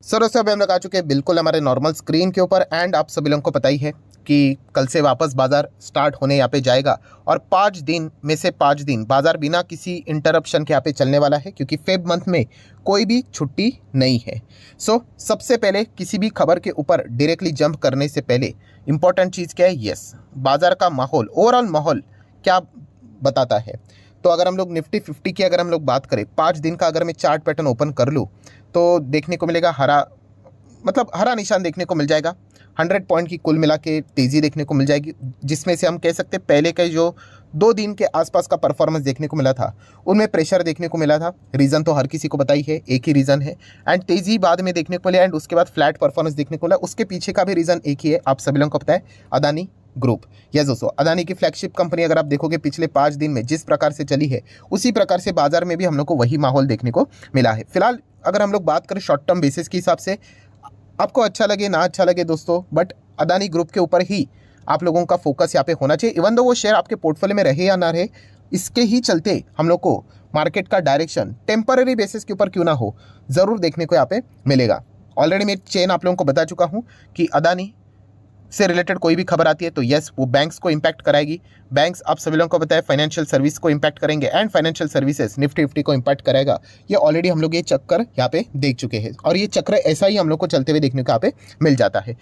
Sir वैसे अभी हम लोग आ चुके हैं बिल्कुल हमारे नॉर्मल स्क्रीन के ऊपर एंड आप सभी लोगों को पता ही है कि कल से वापस बाजार स्टार्ट होने यहाँ पे जाएगा और 5 दिन में से 5 दिन बाजार बिना किसी इंटरप्शन के यहाँ पे चलने वाला है क्योंकि फेब मंथ में कोई भी छुट्टी नहीं है। सबसे पहले किसी भी खबर के ऊपर डायरेक्टली जंप करने से पहले इंपॉर्टेंट चीज़ क्या है, यस बाजार का माहौल, ओवरऑल माहौल क्या बताता है। तो अगर हम लोग निफ्टी 50 की अगर हम लोग बात करें 5 दिन का, अगर मैं चार्ट पैटर्न ओपन कर लूँ तो देखने को मिलेगा हरा निशान देखने को मिल जाएगा। 100 पॉइंट की कुल मिला के तेज़ी देखने को मिल जाएगी, जिसमें से हम कह सकते हैं पहले के जो 2 दिन के आसपास का परफॉर्मेंस देखने को मिला था उनमें प्रेशर देखने को मिला था। रीज़न तो हर किसी को पता ही है, एक ही रीज़न है एंड तेज़ी बाद में देखने को मिला एंड उसके बाद फ्लैट परफॉर्मेंस देखने को मिला। उसके पीछे का भी रीज़न एक ही है, आप सभी लोगों को पता है, अदानी ग्रुप। यस दोस्तों, अदानी की फ्लैगशिप कंपनी अगर आप देखोगे पिछले 5 दिन में जिस प्रकार से चली है उसी प्रकार से बाजार में भी हम लोग को वही माहौल देखने को मिला है। फिलहाल अगर हम लोग बात करें शॉर्ट टर्म बेसिस के हिसाब से, आपको अच्छा लगे ना अच्छा लगे दोस्तों, बट अदानी ग्रुप के ऊपर ही आप लोगों का फोकस यहाँ पे होना चाहिए। इवन दो वो शेयर आपके पोर्टफोलियो में रहे या ना रहे, इसके ही चलते हम लोग को मार्केट का डायरेक्शन टेम्पररी बेसिस के ऊपर क्यों ना हो ज़रूर देखने को यहाँ पे मिलेगा। ऑलरेडी मैं चेन आप लोगों को बता चुका हूँ कि अदानी से रिलेटेड कोई भी खबर आती है तो यस वो बैंक्स को इंपैक्ट कराएगी। बैंक्स आप सभी लोगों को बताया फाइनेंशियल सर्विस को इंपैक्ट करेंगे एंड फाइनेंशियल सर्विसेज निफ्टी 50 को इंपैक्ट करेगा। ये ऑलरेडी हम लोग ये चक्कर यहाँ पे देख चुके हैं और ये चक्र ऐसा ही हम लोग को चलते हुए देखने को यहाँ पे मिल जाता है।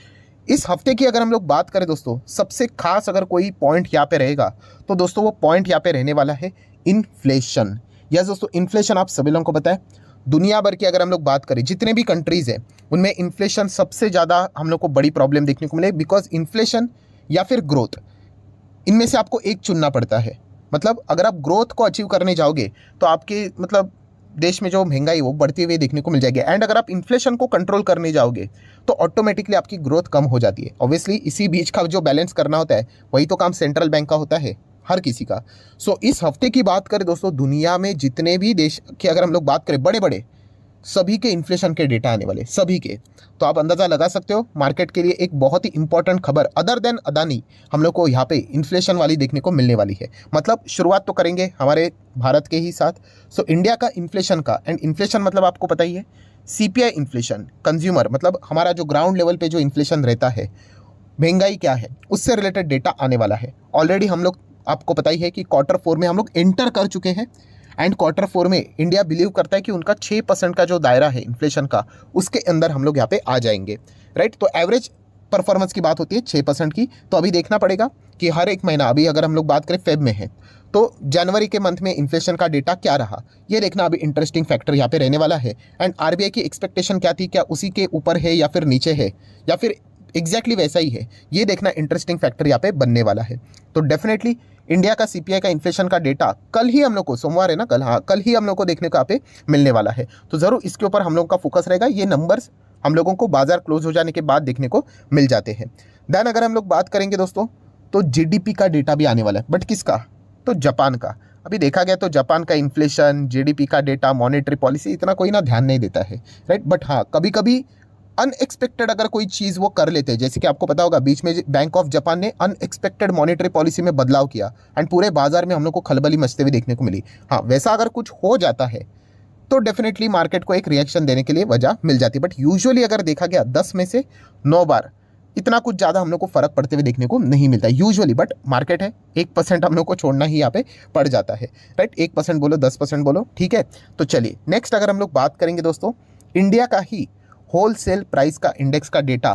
इस हफ्ते की अगर हम लोग बात करें दोस्तों, सबसे खास अगर कोई पॉइंट यहाँ पे रहेगा तो दोस्तों वो पॉइंट यहाँ पे रहने वाला है इन्फ्लेशन। यस दोस्तों, इन्फ्लेशन आप सभी लोगों को पता है दुनिया भर की अगर हम लोग बात करें जितने भी कंट्रीज़ हैं उनमें इन्फ्लेशन सबसे ज़्यादा हम लोग को बड़ी प्रॉब्लम देखने को मिले, बिकॉज इन्फ्लेशन या फिर ग्रोथ, इनमें से आपको एक चुनना पड़ता है। मतलब अगर आप ग्रोथ को अचीव करने जाओगे तो आपके देश में जो महंगाई वो बढ़ती हुई देखने को मिल जाएगी एंड अगर आप इन्फ्लेशन को कंट्रोल करने जाओगे तो ऑटोमेटिकली आपकी ग्रोथ कम हो जाती है। ऑब्वियसली इसी बीच का जो बैलेंस करना होता है वही तो काम सेंट्रल बैंक का होता है, हर किसी का। इस हफ्ते की बात करें दोस्तों, दुनिया में जितने भी देश की अगर हम लोग बात करें बड़े बड़े, सभी के इन्फ्लेशन के डेटा आने वाले, सभी के। तो आप अंदाज़ा लगा सकते हो मार्केट के लिए एक बहुत ही इंपॉर्टेंट खबर अदर देन अदानी हम लोग को यहाँ पे इन्फ्लेशन वाली देखने को मिलने वाली है। मतलब शुरुआत तो करेंगे हमारे भारत के ही साथ। इंडिया का इन्फ्लेशन का, एंड इन्फ्लेशन मतलब आपको पता ही है सीपीआई इन्फ्लेशन, कंज्यूमर मतलब हमारा जो ग्राउंड लेवल पे जो इन्फ्लेशन रहता है, महंगाई क्या है, उससे रिलेटेड डेटा आने वाला है। ऑलरेडी हम लोग, आपको पता ही है कि Q4 में हम लोग एंटर कर चुके हैं एंड Q4 में इंडिया बिलीव करता है कि उनका 6% का जो दायरा है इन्फ्लेशन का, उसके अंदर हम लोग यहाँ पे आ जाएंगे, राइट। तो एवरेज परफॉर्मेंस की बात होती है 6% की। तो अभी देखना पड़ेगा कि हर एक महीना, अभी अगर हम लोग बात करें फेब में है तो जनवरी के मंथ में इन्फ्लेशन का डेटा क्या रहा, ये देखना अभी इंटरेस्टिंग फैक्टर यहाँ पे रहने वाला है। एंड आरबीआई की एक्सपेक्टेशन क्या थी, क्या उसी के ऊपर है या फिर नीचे है या फिर एग्जैक्टली वैसा ही है, ये देखना इंटरेस्टिंग फैक्टर यहाँ पे बनने वाला है। तो डेफिनेटली इंडिया का सीपीआई का इन्फ्लेशन का डेटा कल ही हम लोग को, सोमवार है ना कल, हाँ कल ही हम लोग को देखने को यहाँ पे मिलने वाला है। तो ज़रूर इसके ऊपर हम लोग का फोकस रहेगा। ये नंबर्स हम लोगों को बाजार क्लोज हो जाने के बाद देखने को मिल जाते हैं। देन अगर हम लोग बात करेंगे दोस्तों तो जीडीपी का डेटा भी आने वाला है, बट किसका, तो जापान का। अभी देखा गया तो जापान का इन्फ्लेशन, जीडीपी का डेटा, मॉनेटरी पॉलिसी इतना कोई ना ध्यान नहीं देता है, राइट। बट हाँ कभी कभी अनएक्सपेक्टेड अगर कोई चीज़ वो कर लेते हैं, जैसे कि आपको पता होगा बीच में बैंक ऑफ जापान ने अनएक्सपेक्टेड मॉनेटरी पॉलिसी में बदलाव किया एंड पूरे बाजार में हम लोग को खलबली मचते हुए देखने को मिली। हाँ वैसा अगर कुछ हो जाता है तो डेफिनेटली मार्केट को एक रिएक्शन देने के लिए वजह मिल जाती है। बट यूजुअली अगर देखा गया 10 में से 9 बार इतना कुछ ज़्यादा हम लोग को फर्क पड़ते हुए देखने को नहीं मिलता यूजुअली। बट मार्केट है, 1% हम लोग को छोड़ना ही यहाँ पे पड़ जाता है, राइट। 1% बोलो 10% बोलो, ठीक है। तो चलिए नेक्स्ट अगर हम लोग बात करेंगे दोस्तों, इंडिया का ही होलसेल प्राइस का इंडेक्स का डेटा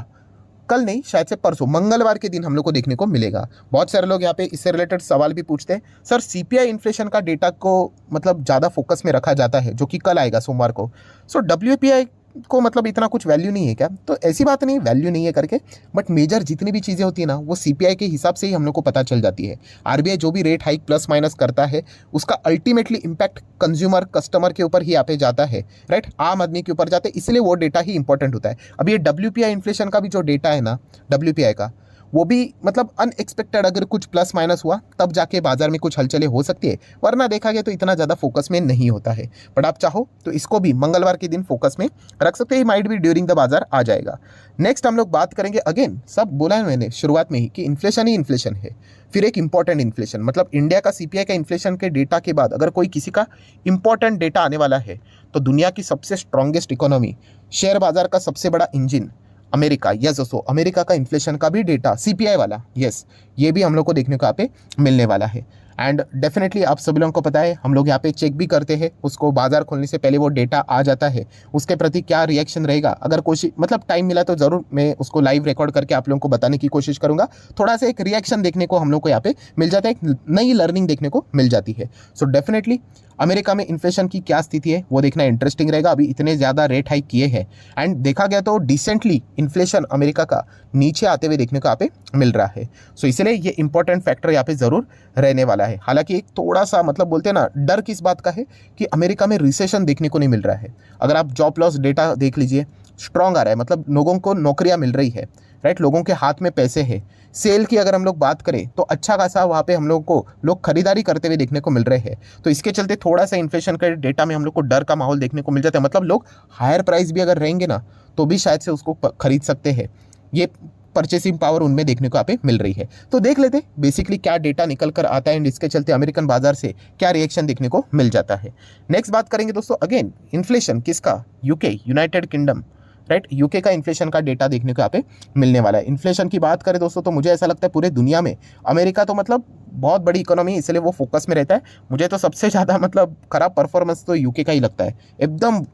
कल नहीं, शायद से परसों मंगलवार के दिन हम लोग को देखने को मिलेगा। बहुत सारे लोग यहाँ पे इससे रिलेटेड सवाल भी पूछते हैं, सर सीपीआई इन्फ्लेशन का डेटा को ज़्यादा फोकस में रखा जाता है जो कि कल आएगा सोमवार को। डब्ल्यूपीआई को इतना कुछ वैल्यू नहीं है क्या? तो ऐसी बात नहीं वैल्यू नहीं है करके, बट मेजर जितनी भी चीज़ें होती है ना वो सीपीआई के हिसाब से ही हम लोग को पता चल जाती है। आरबीआई जो भी रेट हाइक प्लस माइनस करता है उसका अल्टीमेटली इम्पैक्ट कंज्यूमर कस्टमर के ऊपर ही यहाँ पे जाता है, राइट, आम आदमी के ऊपर जाता है, इसलिए वो डेटा ही इंपॉर्टेंट होता है। अब ये डब्ल्यूपीआई इन्फ्लेशन का भी जो डेटा है ना, डब्ल्यूपीआई का, वो भी मतलब अनएक्सपेक्टेड अगर कुछ प्लस माइनस हुआ तब जाके बाजार में कुछ हलचलें हो सकती है, वरना देखा गया तो इतना ज़्यादा फोकस में नहीं होता है। बट आप चाहो तो इसको भी मंगलवार के दिन फोकस में रख सकते हैं, माइट भी ड्यूरिंग द बाजार आ जाएगा। नेक्स्ट हम लोग बात करेंगे, अगेन सब बोला है मैंने शुरुआत में ही कि इन्फ्लेशन ही इन्फ्लेशन है, फिर एक इंपॉर्टेंट इन्फ्लेशन, मतलब इंडिया का सीपीआई का इन्फ्लेशन के डेटा के बाद अगर कोई किसी का इंपॉर्टेंट डेटा आने वाला है तो दुनिया की सबसे स्ट्रॉन्गेस्ट इकोनॉमी, शेयर बाजार का सबसे बड़ा इंजन अमेरिका, यस दोस्तों अमेरिका का इन्फ्लेशन का भी डेटा सीपीआई वाला, यस ये भी हम लोग को देखने को यहाँ पे मिलने वाला है। एंड डेफिनेटली आप सभी लोगों को पता है, हम लोग यहाँ पे चेक भी करते हैं उसको, बाजार खोलने से पहले वो डेटा आ जाता है, उसके प्रति क्या रिएक्शन रहेगा, अगर कोशिश मतलब टाइम मिला तो ज़रूर मैं उसको लाइव रिकॉर्ड करके आप लोगों को बताने की कोशिश करूंगा। थोड़ा सा एक रिएक्शन देखने को हम लोग को यहाँ पे मिल जाता है, एक नई लर्निंग देखने को मिल जाती है। सो डेफिनेटली अमेरिका में इन्फ्लेशन की क्या स्थिति है वो देखना इंटरेस्टिंग रहेगा। अभी इतने ज़्यादा रेट हाइक किए हैं एंड देखा गया तो डिसेंटली इन्फ्लेशन अमेरिका का नीचे आते हुए देखने को यहाँ पे मिल रहा है। सो इसलिए ये इंपॉर्टेंट फैक्टर यहाँ पे ज़रूर रहने वाला है। हालांकि एक थोड़ा सा मतलब बोलते हैं ना, डर किस बात का है कि अमेरिका में रिसेशन देखने को नहीं मिल रहा है। अगर आप जॉब लॉस डेटा देख लीजिए, स्ट्रॉन्ग आ रहा है, मतलब लोगों को नौकरियां मिल रही है, राइट, लोगों के हाथ में पैसे है। सेल की अगर हम लोग बात करें तो अच्छा खासा वहाँ पे हम लोग को लोग खरीदारी करते हुए देखने को मिल रहे हैं। तो इसके चलते थोड़ा सा इन्फ्लेशन के डेटा में हम लोग को डर का माहौल देखने को मिल जाता है, मतलब लोग हायर प्राइस भी अगर रहेंगे ना तो भी शायद से उसको खरीद सकते हैं। ये परचेसिंग पावर उनमें देखने को यहाँ पे मिल रही है। तो देख लेते बेसिकली क्या डेटा निकल कर आता है एंड इसके चलते अमेरिकन बाजार से क्या रिएक्शन देखने को मिल जाता है। नेक्स्ट बात करेंगे दोस्तों, अगेन इन्फ्लेशन किसका, UK, United kingdom, right, UK का इन्फ्लेशन का डेटा देखने को यहाँ पे मिलने वाला है। इन्फ्लेशन की बात करें दोस्तों तो मुझे ऐसा लगता है पूरे दुनिया में अमेरिका तो मतलब बहुत बड़ी इकोनॉमी, इसलिए वो फोकस में रहता है। मुझे तो सबसे ज़्यादा मतलब खराब परफॉर्मेंस तो यूके का ही लगता है, एकदम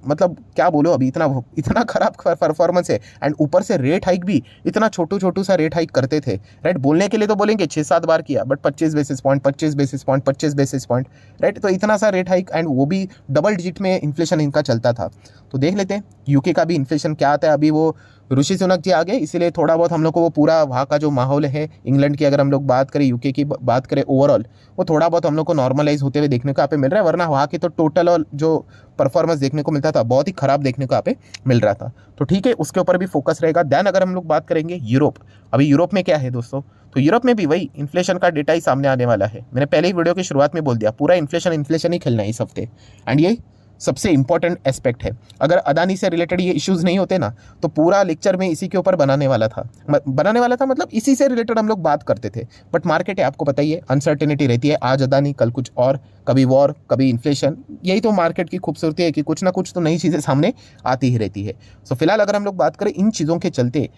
मतलब क्या बोलो, अभी इतना खराब परफॉर्मेंस है एंड ऊपर से रेट हाइक भी इतना छोटू सा रेट हाइक करते थे, राइट। बोलने के लिए तो बोलेंगे 6-7 बार किया, but 25 basis point 25 basis point 25 basis point, right. तो इतना सा रेट हाइक एंड वो भी डबल डिजिट में इन्फ्लेशन इनका चलता था। तो देख लेते हैं यूके का भी इन्फ्लेशन क्या आता है। अभी वो ऋषि सुनक जी आ गए, इसीलिए थोड़ा बहुत हम लोग को वो पूरा वहाँ का जो माहौल है, इंग्लैंड की अगर हम लोग बात करें, यूके की बात करें, ओवरऑल वो थोड़ा बहुत हम लोग को नॉर्मलाइज होते हुए देखने को यहाँ पे मिल रहा है, वरना वहाँ की तो टोटल और जो परफॉर्मेंस देखने को मिलता था बहुत ही खराब देखने को यहाँ पे मिल रहा था। तो ठीक है, उसके ऊपर भी फोकस रहेगा। देन अगर हम लोग बात करेंगे यूरोप, अभी यूरोप में क्या है दोस्तों, तो यूरोप में भी वही इन्फ्लेशन का डेटा ही सामने आने वाला है। मैंने पहले ही वीडियो की शुरुआत में बोल दिया, पूरा इन्फ्लेशन ही खेलना है इस हफ्ते एंड ये सबसे इंपॉर्टेंट एस्पेक्ट है। अगर अदानी से रिलेटेड ये इश्यूज नहीं होते ना तो पूरा लेक्चर में इसी के ऊपर बनाने वाला था मतलब इसी से रिलेटेड हम लोग बात करते थे। बट मार्केट है, आपको पता ही है, अनसर्टेनिटी रहती है, आज अदानी कल कुछ और, कभी वॉर कभी इन्फ्लेशन। यही तो मार्केट की खूबसूरती है कि कुछ ना कुछ तो नई चीज़ें सामने आती ही रहती है। सो फिलहाल अगर हम लोग बात करें इन चीज़ों के चलते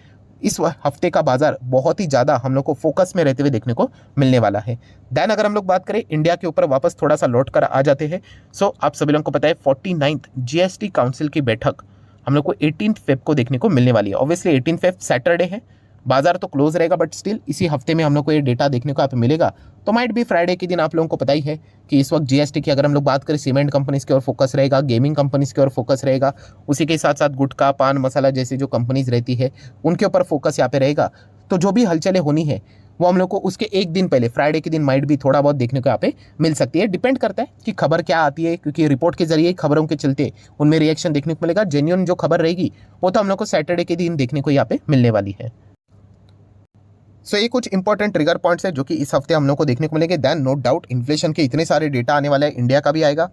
इस हफ्ते का बाजार बहुत ही ज़्यादा हम लोग को फोकस में रहते हुए देखने को मिलने वाला है। देन अगर हम लोग बात करें इंडिया के ऊपर वापस थोड़ा सा लौट कर आ जाते हैं। सो आप सभी लोगों को पता है 49th जीएसटी काउंसिल की बैठक हम लोग को 18 फेब को देखने को मिलने वाली है। ऑब्वियसली 18 फेब सैटरडे है, बाजार तो क्लोज रहेगा, बट स्टिल इसी हफ्ते में हम लोग को ये डेटा देखने को आप मिलेगा। तो माइट भी फ्राइडे के दिन आप लोगों को पता ही है कि इस वक्त जीएसटी की अगर हम लोग बात करें, सीमेंट कंपनीज की ओर फोकस रहेगा, गेमिंग कंपनीज की ओर फोकस रहेगा, उसी के साथ साथ गुटखा, पान मसाला जैसी जो कंपनीज रहती है उनके ऊपर फोकस यहाँ पे रहेगा। तो जो भी हलचलें होनी है वो हम लोग को उसके एक दिन पहले फ्राइडे के दिन माइट भी थोड़ा बहुत देखने को यहाँ पे मिल सकती है। डिपेंड करता है कि खबर क्या आती है, क्योंकि रिपोर्ट के जरिए खबरों के चलते उनमें रिएक्शन देखने को मिलेगा। जेन्युइन जो खबर रहेगी वो तो हम लोग को सैटरडे के दिन देखने को यहाँ पे मिलने वाली है। सो ये कुछ इंपॉर्टेंट ट्रिगर पॉइंट्स है जो कि इस हफ्ते हम लोग को देखने को मिलेंगे। देन नो डाउट इन्फ्लेशन के इतने सारे डेटा आने वाले हैं, इंडिया का भी आएगा,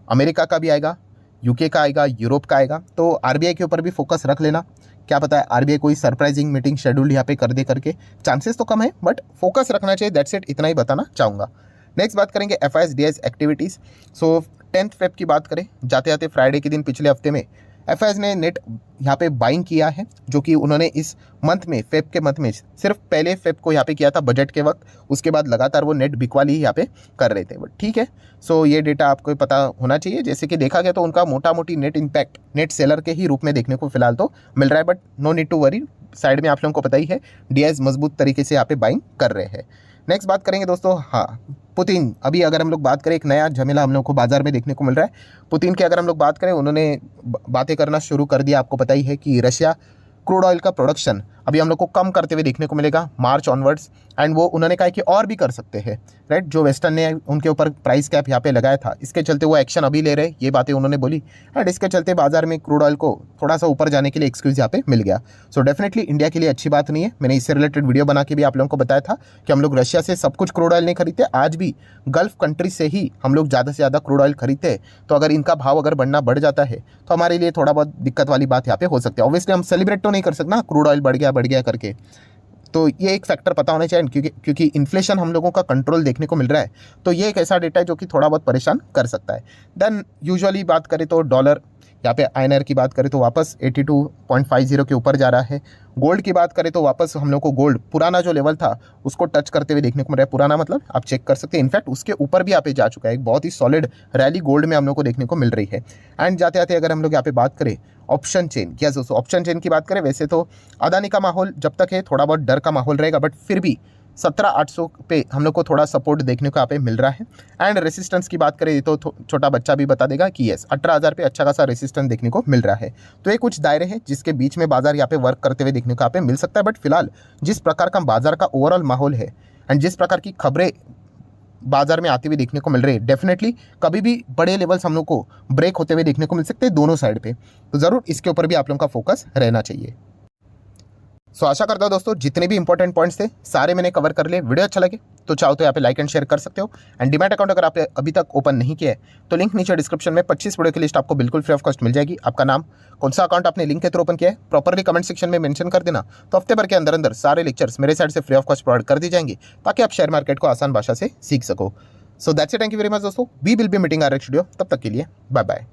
अमेरिका का भी आएगा, यूके का आएगा, यूरोप का आएगा। तो आरबीआई के ऊपर भी फोकस रख लेना, क्या पता है आरबीआई कोई सरप्राइजिंग मीटिंग शेड्यूल यहाँ पे कर दे करके, चांसेस तो कम है बट फोकस रखना चाहिए, दैट्स इट, इतना ही बताना चाहूँगा। नेक्स्ट बात करेंगे एफआईएस एक्टिविटीज़। सो 10th फेब की बात करें, जाते जाते फ्राइडे के दिन पिछले हफ्ते में एफआईएस ने नेट यहाँ पे बाइंग किया है, जो कि उन्होंने इस मंथ में, फेब के मंथ में सिर्फ पहले फेब को यहाँ पे किया था बजट के वक्त, उसके बाद लगातार वो नेट बिकवाली ही यहाँ पे कर रहे थे। बट ठीक है, सो ये डेटा आपको पता होना चाहिए। जैसे कि देखा गया तो उनका मोटा मोटी नेट इम्पैक्ट नेट सेलर के ही रूप में देखने को फिलहाल तो मिल रहा है, but no need to worry, side में आप लोगों को पता ही है डीआईएस मजबूत तरीके से यहाँ पे बाइंग कर रहे हैं। नेक्स्ट बात करेंगे दोस्तों, हाँ पुतिन, अभी अगर हम लोग बात करें एक नया झमेला हम लोग को बाजार में देखने को मिल रहा है। पुतिन की अगर हम लोग बात करें, उन्होंने बातें करना शुरू कर दिया, आपको पता ही है कि रशिया क्रूड ऑयल का प्रोडक्शन अभी हम लोग को कम करते हुए देखने को मिलेगा मार्च ऑनवर्ड्स। एंड वो उन्होंने कहा कि और भी कर सकते हैं, राइट। जो वेस्टर्न ने उनके ऊपर प्राइस कैप यहाँ पे लगाया था, इसके चलते वो एक्शन अभी ले रहे, ये बातें उन्होंने बोली। एंड इसके चलते बाजार में क्रूड ऑयल को थोड़ा सा ऊपर जाने के लिए एक्सक्यूज यहाँ पे मिल गया। सो डेफिनेटली इंडिया के लिए अच्छी बात नहीं है। मैंने इससे रिलेटेड वीडियो बना के भी आप लोगों को बताया था कि हम लोग रशिया से सब कुछ क्रूड ऑयल नहीं खरीदते, आज भी गल्फ कंट्री से ही हम लोग ज़्यादा से ज़्यादा क्रूड ऑयल खरीदते हैं। तो अगर इनका भाव अगर बढ़ जाता है तो हमारे लिए थोड़ा बहुत दिक्कत वाली बात यहाँ पे हो सकती है। ऑब्वियसली हम सेलिब्रेट तो नहीं कर सकते ना क्रूड ऑयल बढ़ गया करके, तो ये एक फैक्टर पता होना चाहिए। क्योंकि इन्फ्लेशन हम लोगों का कंट्रोल देखने को मिल रहा है, तो ये एक ऐसा डेटा है जो कि थोड़ा बहुत परेशान कर सकता है। देन यूजुअली बात करें तो डॉलर, यहाँ पे INR की बात करें तो वापस 82.50 के ऊपर जा रहा है। गोल्ड की बात करें तो वापस हम लोग को गोल्ड पुराना जो लेवल था उसको टच करते हुए देखने को मिल रहा है। पुराना मतलब आप चेक कर सकते हैं, इनफैक्ट उसके ऊपर भी यहाँ पे जा चुका है। एक बहुत ही सॉलिड रैली गोल्ड में हम लोग को देखने को मिल रही है। एंड जाते जाते अगर हम लोग यहाँ पे बात करें ऑप्शन चेन, यस दोस्तों ऑप्शन चेन की बात करें, वैसे तो अदानी का माहौल जब तक है थोड़ा बहुत डर का माहौल रहेगा, बट फिर भी 17,800 पे हम लोग को थोड़ा सपोर्ट देखने को यहाँ पे मिल रहा है। एंड रेसिस्टेंस की बात करें तो छोटा बच्चा भी बता देगा कि यस 18,000 पे अच्छा खासा रेसिस्टेंस देखने को मिल रहा है। तो ये कुछ दायरे हैं जिसके बीच में बाजार यहाँ पे वर्क करते हुए देखने को यहाँ पे मिल सकता है। बट फिलहाल जिस प्रकार का बाजार का ओवरऑल माहौल है एंड जिस प्रकार की खबरें बाजार में आती हुई देखने को मिल रही है, डेफिनेटली कभी भी बड़े लेवल्स हम लोग को ब्रेक होते हुए देखने को मिल सकते हैं दोनों साइड पे। तो ज़रूर इसके ऊपर भी आप लोगों का फोकस रहना चाहिए। सो आशा करता हूँ दोस्तों जितने भी इंपॉर्टेंट पॉइंट्स थे सारे मैंने कवर कर लिए। वीडियो अच्छा लगे तो चाहो तो यहाँ पे लाइक एंड शेयर कर सकते हो। एंड डीमैट अकाउंट अगर आपने अभी तक ओपन नहीं किया है तो लिंक नीचे डिस्क्रिप्शन में 25 वीडियो की लिस्ट आपको बिल्कुल फ्री ऑफ कॉस्ट मिल जाएगी। आपका नाम, कौन सा अकाउंट आपने लिंक के थ्रू ओपन किया है, प्रॉपरली कमेंट सेक्शन में मेंशन कर देना। तो हफ्ते भर के अंदर अंदर सारे लेक्चर्स मेरे साइड से फ्री ऑफ कॉस्ट प्रोवाइड कर दी जाएंगे ताकि आप शेयर मार्केट को आसान भाषा से सीख सको। So that's it, thank you very much दोस्तों। We will be meeting our next video, तब तक के लिए बाय बाय।